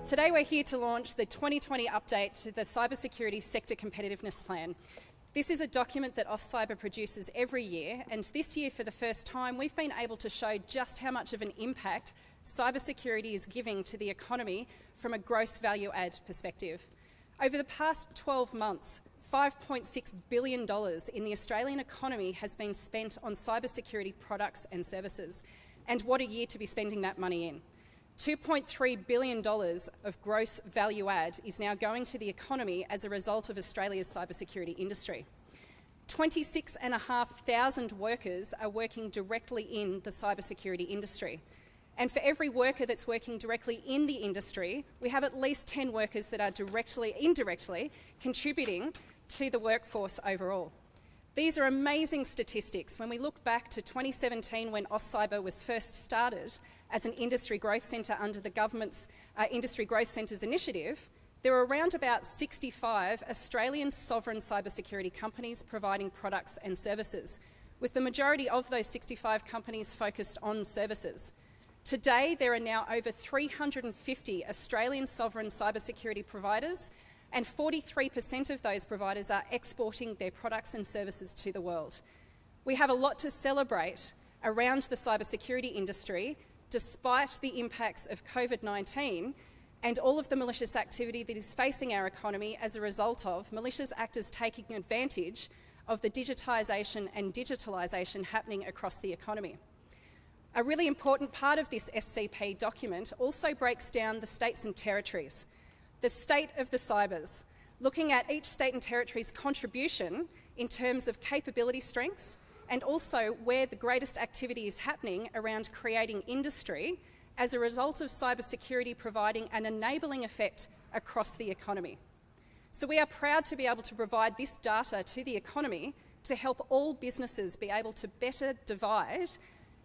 Today we're here to launch the 2020 update to the Cybersecurity Sector Competitiveness Plan. This is a document that AustCyber produces every year, and this year for the first time we've been able to show just how much of an impact cybersecurity is giving to the economy from a gross value add perspective. Over the past 12 months, $5.6 billion in the Australian economy has been spent on cybersecurity products and services. And what a year to be spending that money in. $2.3 billion of gross value add is now going to the economy as a result of Australia's cybersecurity industry. 26,500 workers are working directly in the cybersecurity industry. And for every worker that's working directly in the industry, we have at least 10 workers that are indirectly contributing to the workforce overall. These are amazing statistics. When we look back to 2017, when AustCyber was first started as an industry growth centre under the government's Industry Growth Centres initiative, there were around about 65 Australian sovereign cybersecurity companies providing products and services, with the majority of those 65 companies focused on services. Today, there are now over 350 Australian sovereign cybersecurity providers, and 43% of those providers are exporting their products and services to the world. We have a lot to celebrate around the cybersecurity industry, despite the impacts of COVID-19 and all of the malicious activity that is facing our economy as a result of malicious actors taking advantage of the digitisation and digitalisation happening across the economy. A really important part of this SCP document also breaks down the states and territories. The state of the cybers, looking at each state and territory's contribution in terms of capability strengths and also where the greatest activity is happening around creating industry as a result of cybersecurity providing an enabling effect across the economy. So we are proud to be able to provide this data to the economy to help all businesses be able to better divide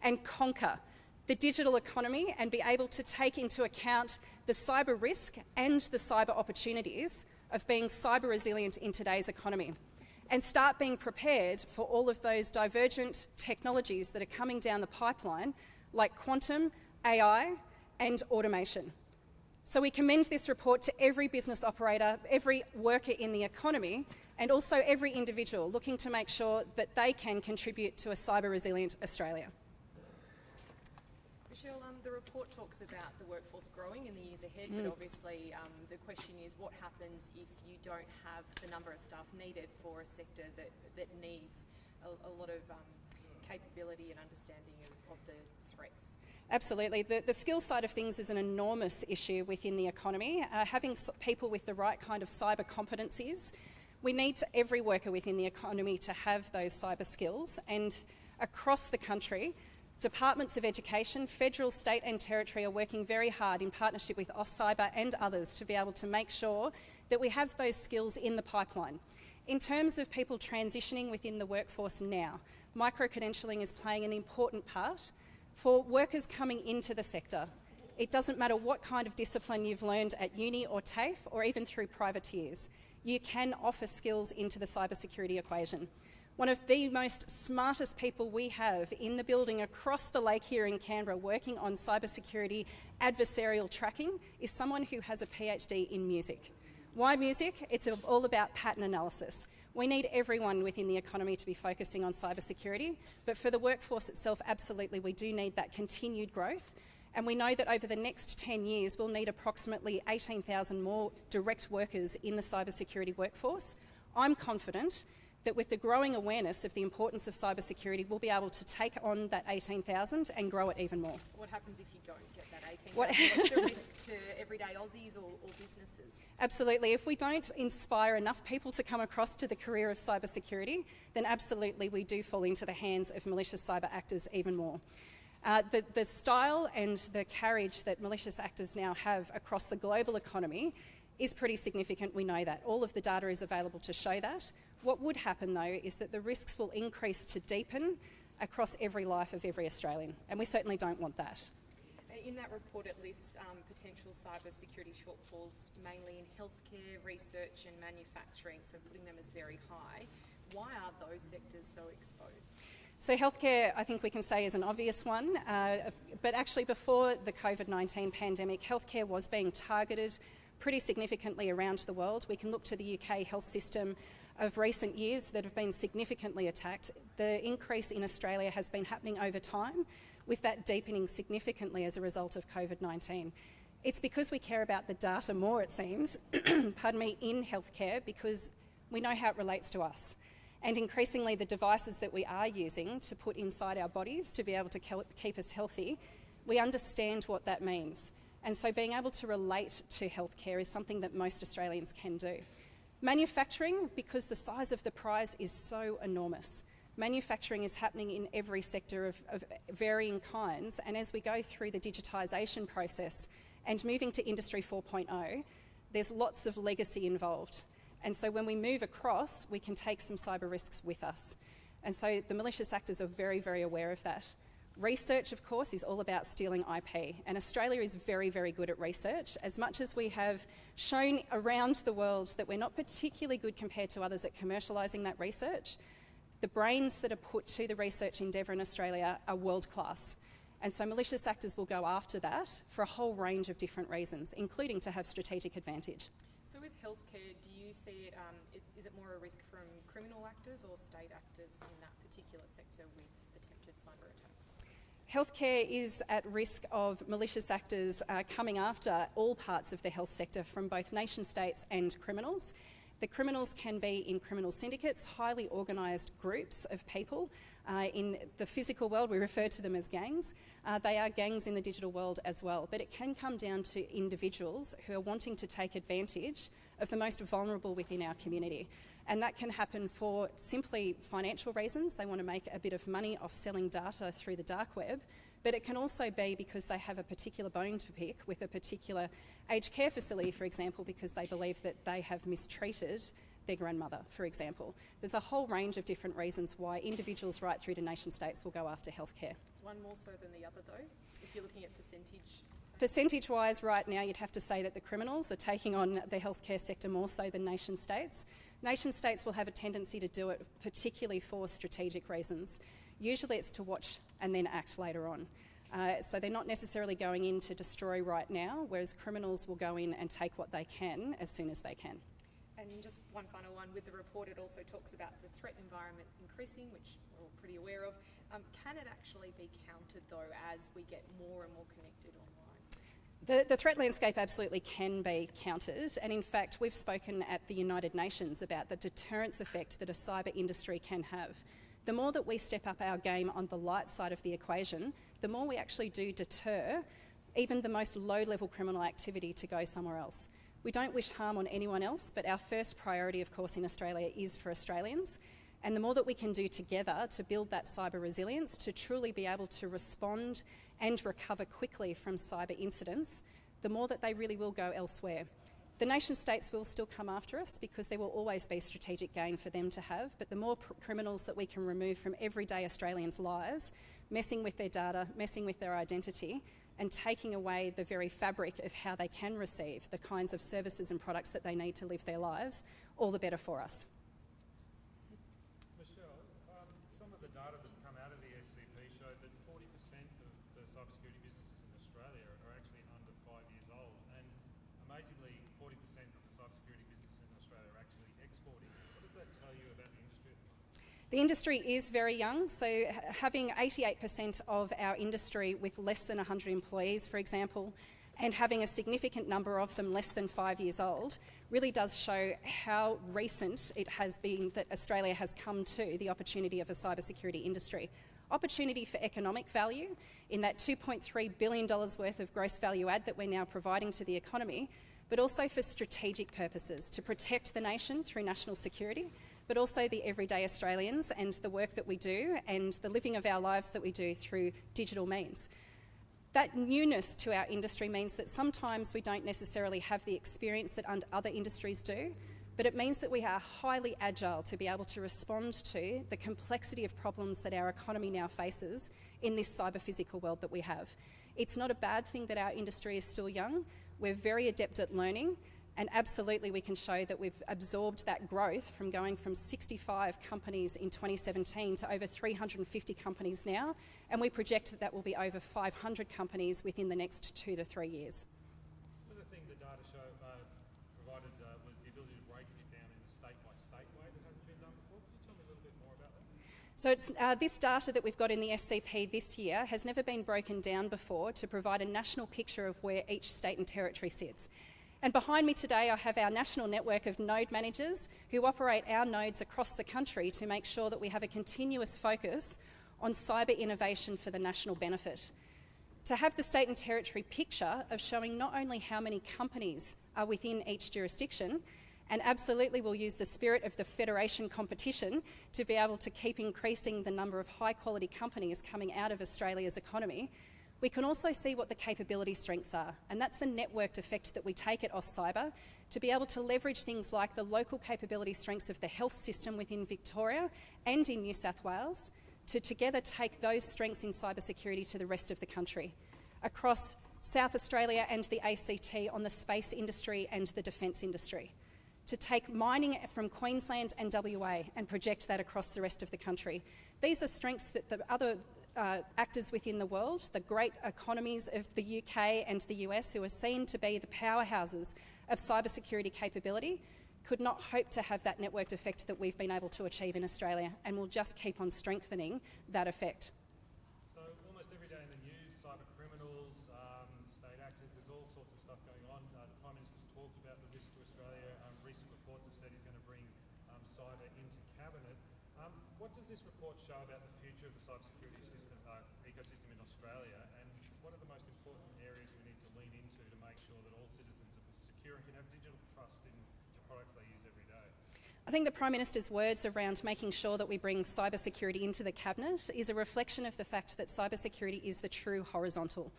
and conquer the digital economy and be able to take into account the cyber risk and the cyber opportunities of being cyber resilient in today's economy, and start being prepared for all of those divergent technologies that are coming down the pipeline, like quantum, AI, and automation. So we commend this report to every business operator, every worker in the economy, and also every individual looking to make sure that they can contribute to a cyber resilient Australia. Michelle, the report talks about the workforce growing in the years ahead, but obviously the question is what happens if you don't have the number of staff needed for a sector that needs a lot of capability and understanding of the threats? Absolutely. The skills side of things is an enormous issue within the economy. Having people with the right kind of cyber competencies, we need every worker within the economy to have those cyber skills, and across the country, Departments of Education, federal, state and territory are working very hard in partnership with AustCyber and others to be able to make sure that we have those skills in the pipeline. In terms of people transitioning within the workforce now, micro-credentialing is playing an important part for workers coming into the sector. It doesn't matter what kind of discipline you've learned at uni or TAFE or even through privateers. You can offer skills into the cybersecurity equation. One of the most smartest people we have in the building across the lake here in Canberra working on cybersecurity adversarial tracking is someone who has a PhD in music. Why music? It's all about pattern analysis. We need everyone within the economy to be focusing on cybersecurity, but for the workforce itself, absolutely, we do need that continued growth. And we know that over the next 10 years, we'll need approximately 18,000 more direct workers in the cybersecurity workforce. I'm confident that with the growing awareness of the importance of cybersecurity, we'll be able to take on that 18,000 and grow it even more. What happens if you don't get that 18,000? What's the risk to everyday Aussies or businesses? Absolutely. If we don't inspire enough people to come across to the career of cybersecurity, then absolutely we do fall into the hands of malicious cyber actors even more. The style and the carriage that malicious actors now have across the global economy is pretty significant, we know that. All of the data is available to show that. What would happen though is that the risks will increase to deepen across every life of every Australian, and we certainly don't want that. In that report it lists potential cyber security shortfalls mainly in healthcare, research and manufacturing, so putting them as very high. Why are those sectors so exposed? So healthcare, I think we can say, is an obvious one, but actually before the COVID-19 pandemic, healthcare was being targeted pretty significantly around the world. We can look to the UK health system of recent years that have been significantly attacked. The increase in Australia has been happening over time, with that deepening significantly as a result of COVID-19. It's because we care about the data more, it seems, pardon me, in healthcare, because we know how it relates to us. And increasingly the devices that we are using to put inside our bodies to be able to keep us healthy, we understand what that means. And so being able to relate to healthcare is something that most Australians can do. Manufacturing, because the size of the prize is so enormous. Manufacturing is happening in every sector of varying kinds, and as we go through the digitisation process and moving to Industry 4.0, there's lots of legacy involved. And so when we move across, we can take some cyber risks with us. And so the malicious actors are very, very aware of that. Research, of course, is all about stealing IP, and Australia is very, very good at research. As much as we have shown around the world that we're not particularly good compared to others at commercialising that research, the brains that are put to the research endeavour in Australia are world-class. And so malicious actors will go after that for a whole range of different reasons, including to have strategic advantage. So with healthcare, do you see it, is it more a risk from criminal actors or state actors in that particular sector with attempted cyber attacks? Healthcare is at risk of malicious actors coming after all parts of the health sector from both nation states and criminals. The criminals can be in criminal syndicates, highly organised groups of people. In the physical world, we refer to them as gangs. They are gangs in the digital world as well, but it can come down to individuals who are wanting to take advantage of the most vulnerable within our community. And that can happen for simply financial reasons. They want to make a bit of money off selling data through the dark web, but it can also be because they have a particular bone to pick with a particular aged care facility, for example, because they believe that they have mistreated their grandmother, for example. There's a whole range of different reasons why individuals right through to nation states will go after healthcare. One more so than the other though, if you're looking at percentage? Percentage-wise, right now, you'd have to say that the criminals are taking on the healthcare sector more so than nation states. Nation states will have a tendency to do it particularly for strategic reasons. Usually it's to watch and then act later on. So they're not necessarily going in to destroy right now, whereas criminals will go in and take what they can as soon as they can. And just one final one, with the report it also talks about the threat environment increasing, which we're all pretty aware of. Can it actually be countered though as we get more and more connected online? The threat landscape absolutely can be countered, and in fact we've spoken at the United Nations about the deterrence effect that a cyber industry can have. The more that we step up our game on the light side of the equation, the more we actually do deter even the most low-level criminal activity to go somewhere else. We don't wish harm on anyone else, but our first priority, of course, in Australia is for Australians. And the more that we can do together to build that cyber resilience, to truly be able to respond and recover quickly from cyber incidents, the more that they really will go elsewhere. The nation states will still come after us because there will always be strategic gain for them to have, but the more criminals that we can remove from everyday Australians' lives, messing with their data, messing with their identity, and taking away the very fabric of how they can receive the kinds of services and products that they need to live their lives, all the better for us. Michelle, some of the data that's come out of the SCP showed that 40% of the cybersecurity businesses in Australia are actually under 5 years old, and amazingly 40% of the cybersecurity businesses in Australia are actually exporting. What does that tell you about the industry? The industry is very young, so having 88% of our industry with less than 100 employees, for example, and having a significant number of them less than 5 years old really does show how recent it has been that Australia has come to the opportunity of a cybersecurity industry. Opportunity for economic value in that $2.3 billion worth of gross value add that we're now providing to the economy, but also for strategic purposes, to protect the nation through national security, but also the everyday Australians and the work that we do and the living of our lives that we do through digital means. That newness to our industry means that sometimes we don't necessarily have the experience that other industries do, but it means that we are highly agile to be able to respond to the complexity of problems that our economy now faces in this cyber-physical world that we have. It's not a bad thing that our industry is still young. We're very adept at learning, And absolutely we can show that we've absorbed that growth from going from 65 companies in 2017 to over 350 companies now, and we project that that will be over 500 companies within the next 2 to 3 years. Another thing the data show provided was the ability to break it down in a state-by-state way that hasn't been done before. Could you tell me a little bit more about that? So it's, this data that we've got in the SCP this year has never been broken down before to provide a national picture of where each state and territory sits. And behind me today I have our national network of node managers who operate our nodes across the country to make sure that we have a continuous focus on cyber innovation for the national benefit. To have the state and territory picture of showing not only how many companies are within each jurisdiction, and absolutely we'll use the spirit of the federation competition to be able to keep increasing the number of high quality companies coming out of Australia's economy, we can also see what the capability strengths are, and that's the networked effect that we take at AustCyber to be able to leverage things like the local capability strengths of the health system within Victoria and in New South Wales to together take those strengths in cybersecurity to the rest of the country. Across South Australia and the ACT on the space industry and the defence industry. To take mining from Queensland and WA and project that across the rest of the country. These are strengths that the other actors within the world, the great economies of the UK and the US, who are seen to be the powerhouses of cybersecurity capability, could not hope to have that networked effect that we've been able to achieve in Australia, and we'll just keep on strengthening that effect. So almost every day in the news, cyber criminals, state actors, there's all sorts of stuff going on. The Prime Minister's talked about the risk to Australia. Recent reports have said he's going to bring cyber into Cabinet. What does this report show about the future of the cybersecurity ecosystem in Australia, and what are the most important areas we need to lean into to make sure that all citizens are secure and can have digital trust in the products they use every day? I think the Prime Minister's words around making sure that we bring cybersecurity into the Cabinet is a reflection of the fact that cybersecurity is the true horizontal.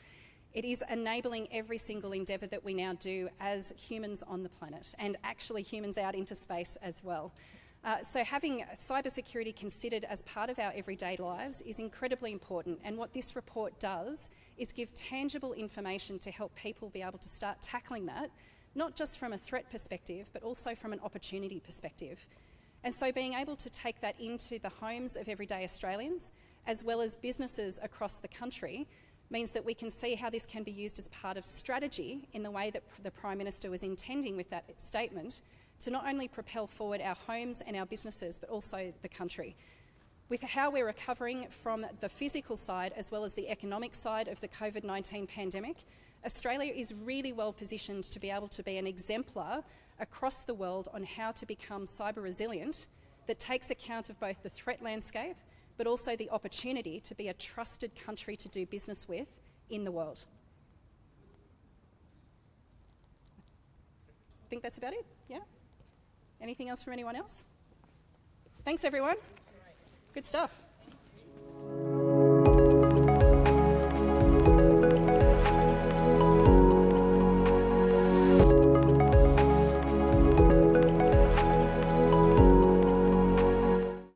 It is enabling every single endeavour that we now do as humans on the planet, and actually humans out into space as well. So having cybersecurity considered as part of our everyday lives is incredibly important, and what this report does is give tangible information to help people be able to start tackling that, not just from a threat perspective, but also from an opportunity perspective. And so being able to take that into the homes of everyday Australians, as well as businesses across the country, means that we can see how this can be used as part of strategy in the way that the Prime Minister was intending with that statement, to not only propel forward our homes and our businesses, but also the country. With how we're recovering from the physical side as well as the economic side of the COVID-19 pandemic, Australia is really well positioned to be able to be an exemplar across the world on how to become cyber resilient that takes account of both the threat landscape but also the opportunity to be a trusted country to do business with in the world. I think that's about it, yeah? Anything else from anyone else? Thanks everyone. Good stuff.